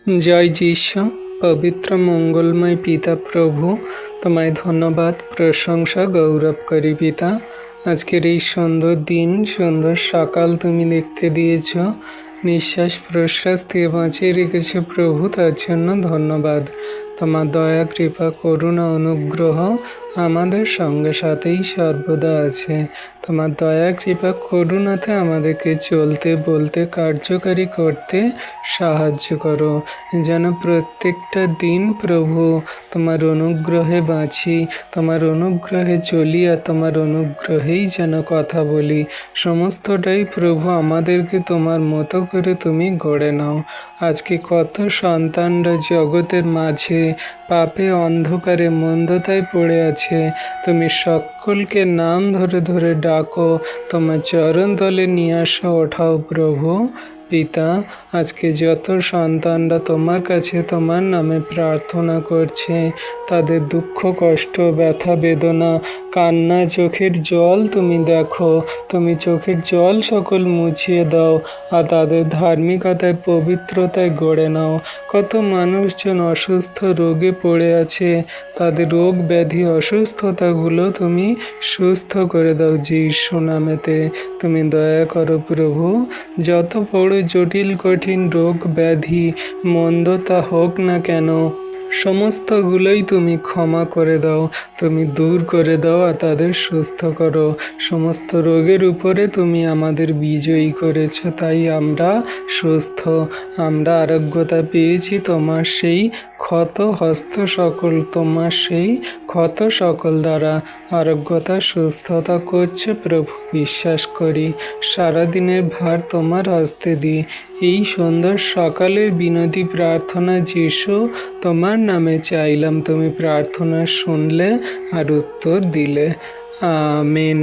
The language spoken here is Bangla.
জয় যীশু। পবিত্র মঙ্গলময় পিতা প্রভু, তোমায় ধন্যবাদ, প্রশংসা, গৌরব করি পিতা। আজকের এই সুন্দর দিন, সুন্দর সকাল তুমি দেখতে দিয়েছ, নিঃশ্বাস প্রশ্বাস দিয়ে বাঁচিয়ে রেখেছো প্রভু, তার জন্য ধন্যবাদ। তোমার দয়া, কৃপা, করুণা, অনুগ্রহ আমাদের সঙ্গে সাথেই সর্বদা আছে। তোমার দয়া, কৃপা, করুণাতে আমাদেরকে চলতে, বলতে, কার্যকারী করতে সাহায্য করো, যেন প্রত্যেকটা দিন প্রভু তোমার অনুগ্রহে বাঁচি, তোমার অনুগ্রহে চলি, আর তোমার অনুগ্রহেই যেন কথা বলি। সমস্তটাই প্রভু আমাদেরকে তোমার মতো করে তুমি গড়ে নাও। আজকে কত সন্তানরা জগতের মাঝে পাপে, অন্ধকারে, মন্দতায় পড়ে আছে, তুমি সকলকে নাম ধরে ধরে ডাকো, তোমার চরণ তলে নিয়ে আসো, ওঠাও প্রভু। পিতা, আজকে যত সন্তানরা তোমার কাছে তোমার নামে প্রার্থনা করছে, তাদের দুঃখ, কষ্ট, ব্যথা, বেদনা, কান্না, চোখের জল তুমি দেখো, তুমি চোখের জল সকল মুছিয়ে দাও, আর তাদের ধার্মিকতায়, পবিত্রতায় গড়ে নাও। কত মানুষজন অসুস্থ রোগে পড়ে আছে, তাদের রোগ ব্যাধি অসুস্থতাগুলো তুমি সুস্থ করে দাও যিশু নামেতে। তুমি দয়া করো প্রভু, যত বড় জটিল কঠিন রোগ ব্যাধি মন্দতা হোক না কেন, সমস্তগুলোই তুমি ক্ষমা করে দাও, তুমি দূর করে দাও, আর তাদের সুস্থ করো। সমস্ত রোগের উপরে তুমি আমাদের বিজয়ী করেছ, তাই আমরা সুস্থ, আমরা আরোগ্যতা পেয়েছি তোমার সেই ক্ষত হস্ত সকল, তোমার সেই ক্ষত সকল দ্বারা আরোগ্যতা, সুস্থতা করছে প্রভু, বিশ্বাস করি। সারাদিনের ভার তোমার হস্তে দিই। এই সুন্দর সকালের বিনতি প্রার্থনা যিশু তোমার নামে চাইলাম, তুমি প্রার্থনা শুনলে আর উত্তর দিলে। আমেন।